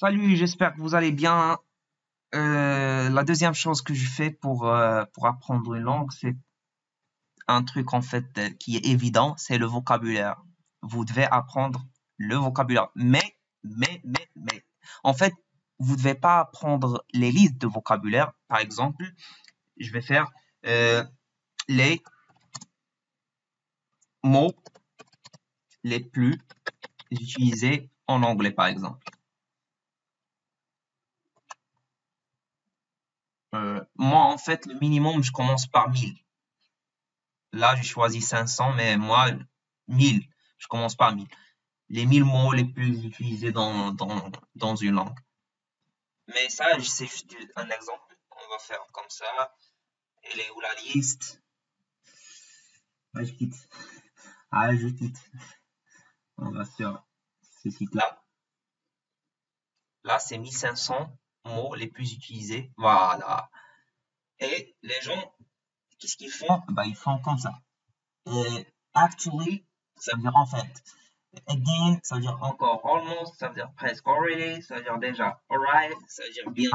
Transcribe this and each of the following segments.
Salut, j'espère que vous allez bien. La deuxième chose que je fais pour apprendre une langue, c'est un truc en fait qui est évident, c'est le vocabulaire. Vous devez apprendre le vocabulaire. Mais, en fait, vous devez pas apprendre les listes de vocabulaire. Par exemple, je vais faire les mots les plus utilisés en anglais, par exemple. Moi, en fait, le minimum, je commence par 1000. Là, j'ai choisi 500, mais moi, 1000. Je commence par 1000. Les 1000 mots les plus utilisés dans une langue. Mais ça, c'est juste un exemple. On va faire comme ça. Elle est où la liste? Ah, je quitte. Ah, je quitte. On va sur ce site-là. Là, c'est 1500 mots les plus utilisés. Voilà. Et les gens, qu'est-ce qu'ils font? Bah, ils font comme ça. Actually, ça veut dire en fait. Again, ça veut dire encore. Almost, ça veut dire presque. Already, ça veut dire déjà. Alright, ça veut dire bien.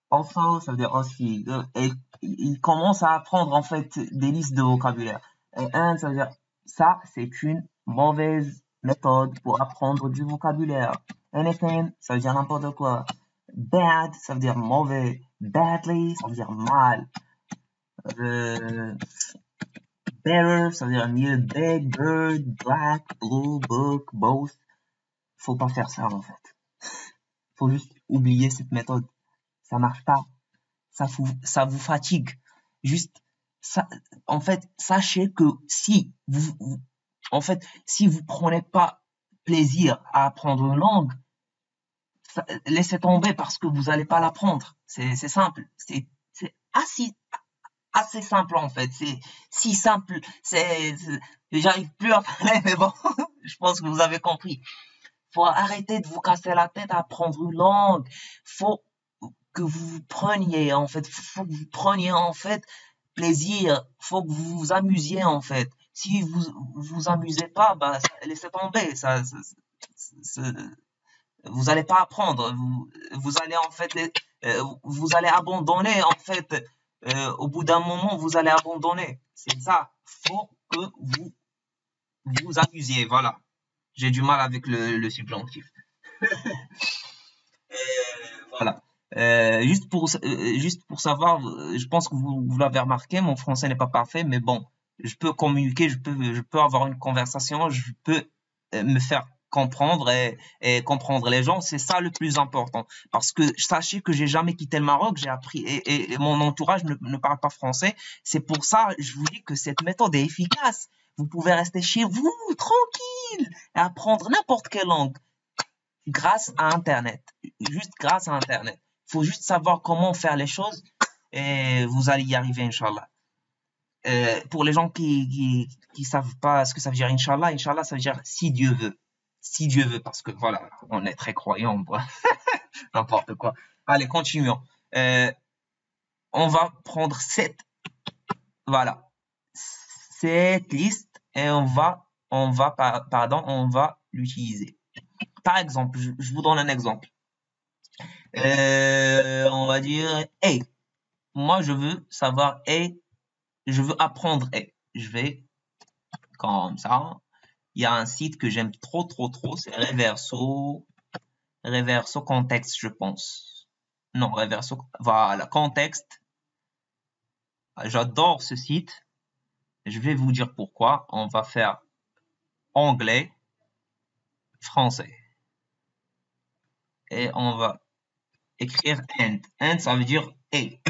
Also, ça veut dire aussi. Et il commence à apprendre en fait des listes de vocabulaire. Et un, ça veut dire ça, c'est une mauvaise méthode pour apprendre du vocabulaire. Anything, ça veut dire n'importe quoi. Bad, ça veut dire mauvais. Badly, ça veut dire mal. Better, ça veut dire mieux. Big, bird, black, blue, book, both. Faut pas faire ça en fait. Faut juste oublier cette méthode. Ça marche pas. Ça vous fatigue. Juste, ça, en fait, sachez que si si vous prenez pas plaisir à apprendre une langue, laissez tomber parce que vous allez pas l'apprendre. C'est simple. C'est assez simple en fait. C'est si simple. J'arrive plus à parler, mais bon, je pense que vous avez compris. Faut arrêter de vous casser la tête à apprendre une langue. Faut que vous preniez en fait, faut que vous preniez en fait plaisir, faut que vous vous amusiez en fait. Si vous amusez pas, bah laissez tomber, vous allez pas apprendre, vous allez en fait, vous allez abandonner en fait. Au bout d'un moment, vous allez abandonner. C'est ça. Faut que vous vous amusiez. Voilà. J'ai du mal avec le subjonctif. Voilà. Juste pour savoir, je pense que vous l'avez remarqué, mon français n'est pas parfait, mais bon, je peux communiquer, je peux avoir une conversation, je peux me faire comprendre et comprendre les gens, c'est ça le plus important. Parce que sachez que j'ai jamais quitté le Maroc, j'ai appris et mon entourage ne parle pas français. C'est pour ça, je vous dis que cette méthode est efficace. Vous pouvez rester chez vous, tranquille, et apprendre n'importe quelle langue grâce à Internet. Juste grâce à Internet. Il faut juste savoir comment faire les choses et vous allez y arriver, Inch'Allah. Pour les gens qui savent pas ce que ça veut dire, Inch'Allah, ça veut dire si Dieu veut. Si Dieu veut, parce que voilà, on est très croyants, n'importe quoi. Allez, continuons. On va prendre voilà, cette liste et on va l'utiliser. Par exemple, je vous donne un exemple. On va dire hey. Moi, je veux savoir hey. Je veux apprendre hey. Je vais comme ça. Il y a un site que j'aime trop, c'est Reverso Contexte, je pense. Non, Reverso, voilà, Contexte. J'adore ce site. Je vais vous dire pourquoi. On va faire anglais, français. Et on va écrire and. And, ça veut dire et.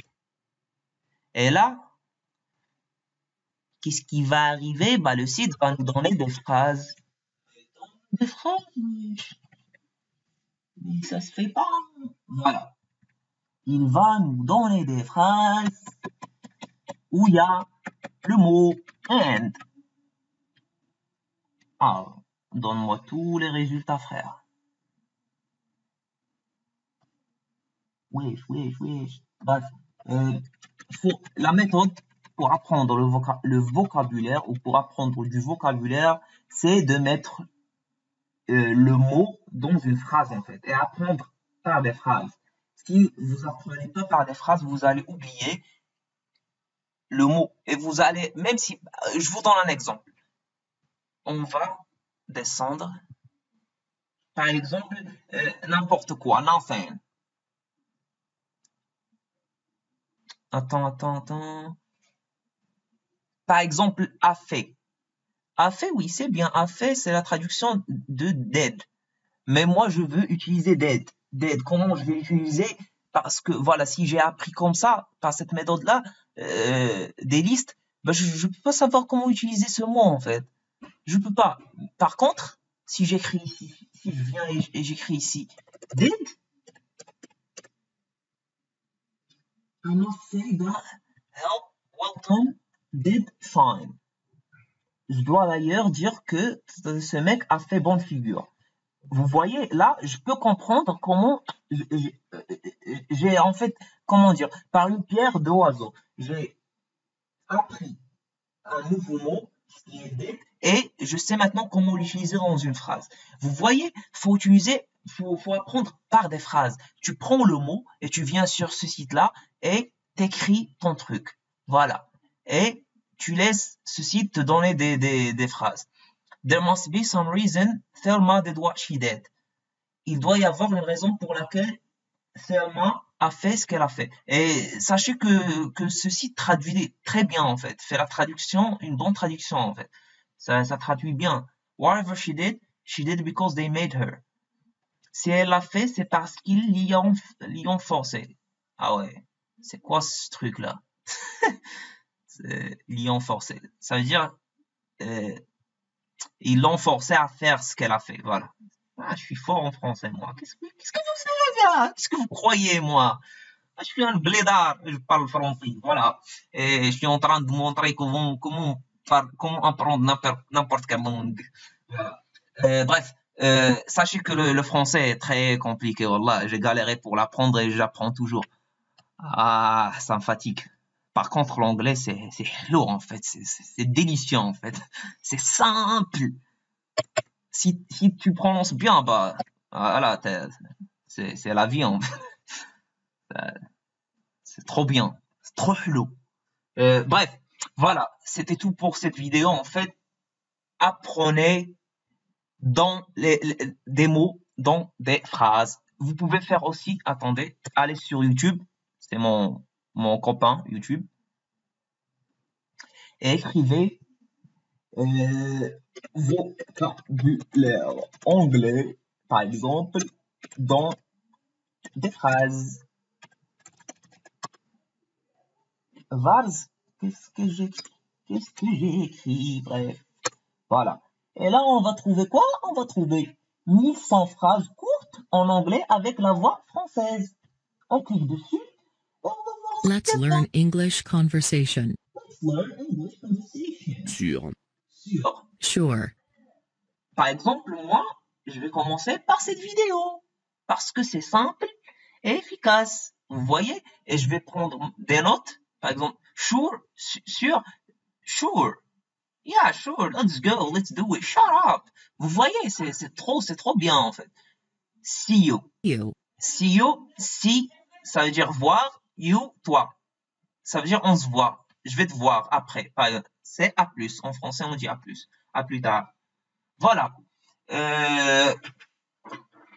Et là, qu'est-ce qui va arriver? Bah, le site va nous donner des phrases. Des phrases, mais ça se fait pas. Voilà. Il va nous donner des phrases où il y a le mot and. Ah, donne-moi tous les résultats, frère. Wesh. Bref, la méthode pour apprendre le vocabulaire ou pour apprendre du vocabulaire, c'est de mettre le mot dans une phrase en fait et apprendre par des phrases. Si vous apprenez pas par des phrases, vous allez oublier le mot. Et vous allez, même si, je vous donne un exemple. On va descendre, par exemple, n'importe quoi, nothing. Attends. Par exemple, a fait. A fait, oui, c'est bien. A fait, c'est la traduction de dead. Mais moi, je veux utiliser dead. Dead, comment je vais l'utiliser? Parce que, voilà, si j'ai appris comme ça, par cette méthode-là, des listes, ben, je peux pas savoir comment utiliser ce mot, en fait. Je peux pas. Par contre, si j'écris ici, si je viens et j'écris ici, dead, I must say that help, welcome, did fine. Je dois d'ailleurs dire que ce mec a fait bonne figure. Vous voyez, là, je peux comprendre comment j'ai en fait, comment dire, par une pierre deux oiseaux. J'ai appris un nouveau mot, qui est did, et je sais maintenant comment l'utiliser dans une phrase. Vous voyez, faut apprendre par des phrases. Tu prends le mot et tu viens sur ce site-là et t'écris ton truc. Voilà. Et tu laisses ce site te donner des phrases. There must be some reason Thelma did what she did. Il doit y avoir une raison pour laquelle Thelma a fait ce qu'elle a fait. Et sachez que ce site traduit très bien, en fait. Fait la traduction, une bonne traduction, en fait. Ça traduit bien. Whatever she did because they made her. Si elle l'a fait, c'est parce qu'ils l'y ont forcé. Ah ouais. C'est quoi ce truc-là? L'y ont forcé. Ça veut dire, ils l'ont forcé à faire ce qu'elle a fait. Voilà. Ah, je suis fort en français, moi. Qu'est-ce que vous savez là? Qu'est-ce que vous croyez, moi? Je suis un blédard, je parle français, voilà. Et je suis en train de montrer comment apprendre n'importe quelle langue. Voilà. Bref, sachez que le français est très compliqué, wallah. J'ai galéré pour l'apprendre et j'apprends toujours. Ah, ça me fatigue. Par contre, l'anglais, c'est lourd, en fait. C'est délicieux, en fait. C'est simple. Si tu prononces bien, bah, voilà, c'est la vie, en fait. C'est trop bien. C'est trop flou. Bref, voilà. C'était tout pour cette vidéo. En fait, apprenez dans des mots, dans des phrases. Vous pouvez faire aussi, attendez, allez sur YouTube. C'est mon copain YouTube. Et écrivez vocabulaire anglais, par exemple, dans des phrases. Vase, qu'est-ce que j'ai écrit? Bref, voilà. Et là, on va trouver quoi? On va trouver 1100 phrases courtes en anglais avec la voix française. On clique dessus et on va voir ce Let's que learn English conversation. Let's learn English conversation. Sûr. Sûr. Sure. Par exemple, moi, je vais commencer par cette vidéo parce que c'est simple et efficace. Vous voyez? Et je vais prendre des notes. Par exemple, sure, sûr, sure. Yeah, sure, let's go, let's do it. Shut up. Vous voyez, c'est trop bien, en fait. See you. You. See you, see, ça veut dire voir, you, toi. Ça veut dire on se voit. Je vais te voir après. C'est à plus. En français, on dit à plus. À plus tard. Voilà.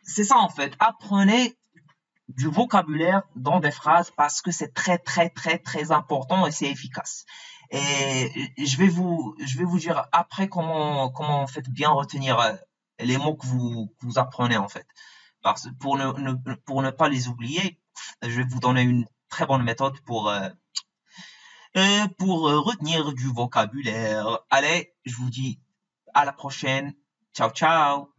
C'est ça, en fait. Apprenez du vocabulaire dans des phrases parce que c'est très important et c'est efficace. Et je vais vous dire après comment en fait bien retenir les mots que vous apprenez en fait. Parce pour ne pas les oublier, je vais vous donner une très bonne méthode pour retenir du vocabulaire. Allez, je vous dis à la prochaine. Ciao ciao.